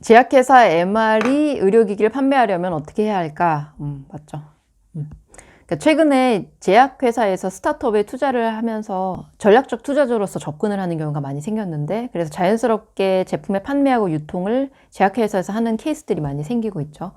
제약회사 MR이 의료기기를 판매하려면 어떻게 해야 할까? 맞죠. 그러니까 최근에 제약회사에서 스타트업에 투자를 하면서 전략적 투자자로서 접근을 하는 경우가 많이 생겼는데, 그래서 자연스럽게 제품의 판매하고 유통을 제약회사에서 하는 케이스들이 많이 생기고 있죠.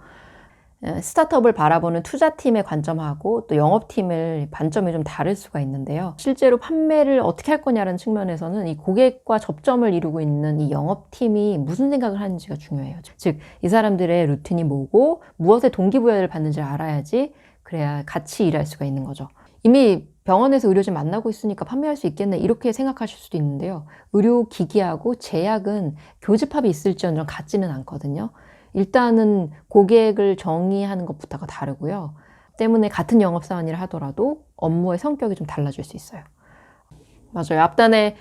스타트업을 바라보는 투자팀의 관점하고 또 영업팀의 관점이 좀 다를 수가 있는데요. 실제로 판매를 어떻게 할 거냐라는 측면에서는 이 고객과 접점을 이루고 있는 이 영업팀이 무슨 생각을 하는지가 중요해요. 즉, 이 사람들의 루틴이 뭐고 무엇에 동기부여를 받는지를 알아야지 그래야 같이 일할 수가 있는 거죠. 이미 병원에서 의료진 만나고 있으니까 판매할 수 있겠네, 이렇게 생각하실 수도 있는데요. 의료기기하고 제약은 교집합이 있을지언정 같지는 않거든요. 일단은 고객을 정의하는 것부터가 다르고요. 때문에 같은 영업사원이라 하더라도 업무의 성격이 좀 달라질 수 있어요. 맞아요. 앞단에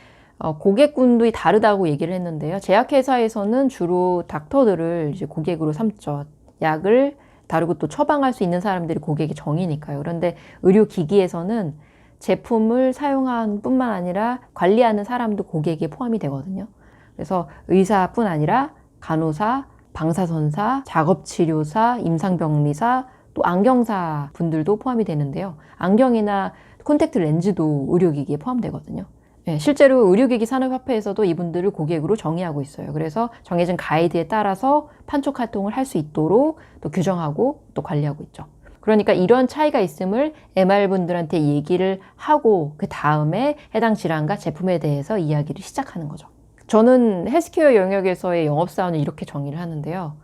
고객군도 다르다고 얘기를 했는데요. 제약회사에서는 주로 닥터들을 이제 고객으로 삼죠. 약을 다루고 또 처방할 수 있는 사람들이 고객의 정의니까요. 그런데 의료기기에서는 제품을 사용한 뿐만 아니라 관리하는 사람도 고객에 포함이 되거든요. 그래서 의사뿐 아니라 간호사, 방사선사, 작업치료사, 임상병리사, 또 안경사 분들도 포함이 되는데요. 안경이나 콘택트 렌즈도 의료기기에 포함되거든요. 네, 실제로 의료기기 산업협회에서도 이분들을 고객으로 정의하고 있어요. 그래서 정해진 가이드에 따라서 판촉 활동을 할 수 있도록 또 규정하고 또 관리하고 있죠. 그러니까 이런 차이가 있음을 MR분들한테 얘기를 하고 그 다음에 해당 질환과 제품에 대해서 이야기를 시작하는 거죠. 저는 헬스케어 영역에서의 영업사원을 이렇게 정의를 하는데요.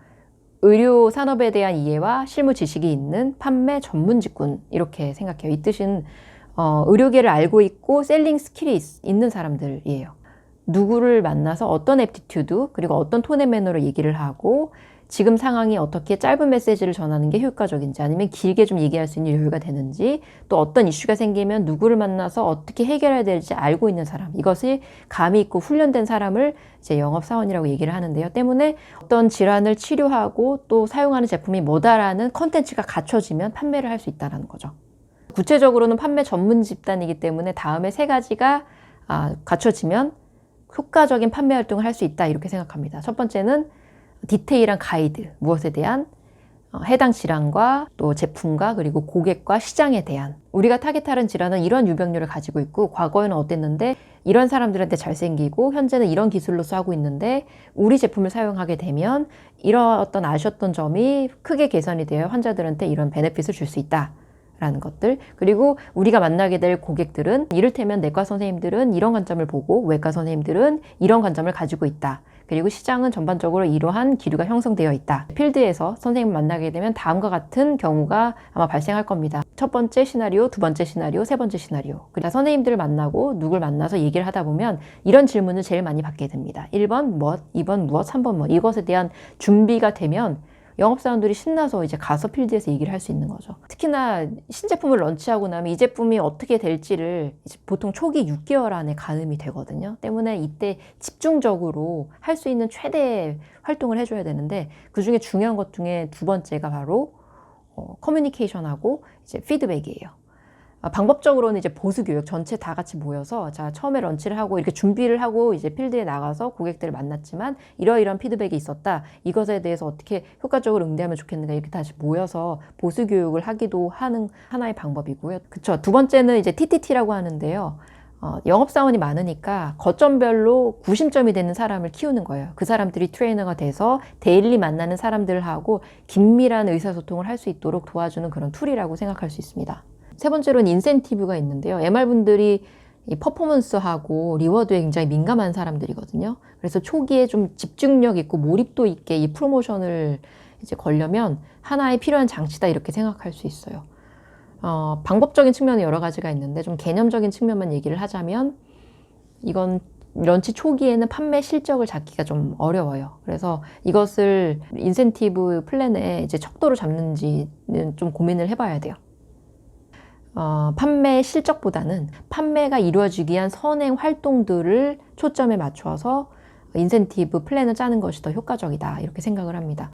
의료 산업에 대한 이해와 실무 지식이 있는 판매 전문 직군, 이렇게 생각해요. 이 뜻은 의료계를 알고 있고 셀링 스킬이 있는 사람들이에요. 누구를 만나서 어떤 애티튜드 그리고 어떤 톤의 매너로 얘기를 하고 지금 상황이 어떻게 짧은 메시지를 전하는 게 효과적인지, 아니면 길게 좀 얘기할 수 있는 여유가 되는지, 또 어떤 이슈가 생기면 누구를 만나서 어떻게 해결해야 될지 알고 있는 사람, 이것이 감이 있고 훈련된 사람을 이제 영업사원이라고 얘기를 하는데요. 때문에 어떤 질환을 치료하고 또 사용하는 제품이 뭐다라는 컨텐츠가 갖춰지면 판매를 할 수 있다는 거죠. 구체적으로는 판매 전문 집단이기 때문에 다음에 세 가지가 갖춰지면 효과적인 판매 활동을 할 수 있다, 이렇게 생각합니다. 첫 번째는 디테일한 가이드, 무엇에 대한 해당 질환과 또 제품과 그리고 고객과 시장에 대한, 우리가 타겟하는 질환은 이런 유병률을 가지고 있고 과거에는 어땠는데 이런 사람들한테 잘 생기고 현재는 이런 기술로서 하고 있는데 우리 제품을 사용하게 되면 이런 어떤 아쉬웠던 점이 크게 개선이 되어 환자들한테 이런 베네핏을 줄 수 있다 라는 것들, 그리고 우리가 만나게 될 고객들은 이를테면 내과 선생님들은 이런 관점을 보고 외과 선생님들은 이런 관점을 가지고 있다, 그리고 시장은 전반적으로 이러한 기류가 형성되어 있다. 필드에서 선생님을 만나게 되면 다음과 같은 경우가 아마 발생할 겁니다. 첫 번째 시나리오, 두 번째 시나리오, 세 번째 시나리오. 그러니까 선생님들을 만나고 누굴 만나서 얘기를 하다 보면 이런 질문을 제일 많이 받게 됩니다. 1번 무엇, 2번 무엇, 3번 무엇. 이것에 대한 준비가 되면 영업사원들이 신나서 이제 가서 필드에서 얘기를 할 수 있는 거죠. 특히나 신제품을 런치하고 나면 이 제품이 어떻게 될지를 이제 보통 초기 6개월 안에 가늠이 되거든요. 때문에 이때 집중적으로 할 수 있는 최대 활동을 해줘야 되는데, 그 중에 중요한 것 중에 두 번째가 바로 커뮤니케이션하고 이제 피드백이에요. 방법적으로는 이제 보수교육, 전체 다 같이 모여서 자, 처음에 런치를 하고 이렇게 준비를 하고 이제 필드에 나가서 고객들을 만났지만 이러이러한 피드백이 있었다, 이것에 대해서 어떻게 효과적으로 응대하면 좋겠는가, 이렇게 다시 모여서 보수교육을 하기도 하는 하나의 방법이고요. 그쵸. 두 번째는 이제 TTT라고 하는데요. 영업사원이 많으니까 거점별로 구심점이 되는 사람을 키우는 거예요. 그 사람들이 트레이너가 돼서 데일리 만나는 사람들하고 긴밀한 의사소통을 할 수 있도록 도와주는 그런 툴이라고 생각할 수 있습니다. 세 번째로는 인센티브가 있는데요. MR분들이 이 퍼포먼스하고 리워드에 굉장히 민감한 사람들이거든요. 그래서 초기에 좀 집중력 있고 몰입도 있게 이 프로모션을 이제 걸려면 하나의 필요한 장치다, 이렇게 생각할 수 있어요. 방법적인 측면은 여러 가지가 있는데 좀 개념적인 측면만 얘기를 하자면 이건 런치 초기에는 판매 실적을 잡기가 좀 어려워요. 그래서 이것을 인센티브 플랜에 이제 척도로 잡는지는 좀 고민을 해봐야 돼요. 판매 실적보다는 판매가 이루어지기 위한 선행 활동들을 초점에 맞춰서 인센티브 플랜을 짜는 것이 더 효과적이다, 이렇게 생각을 합니다.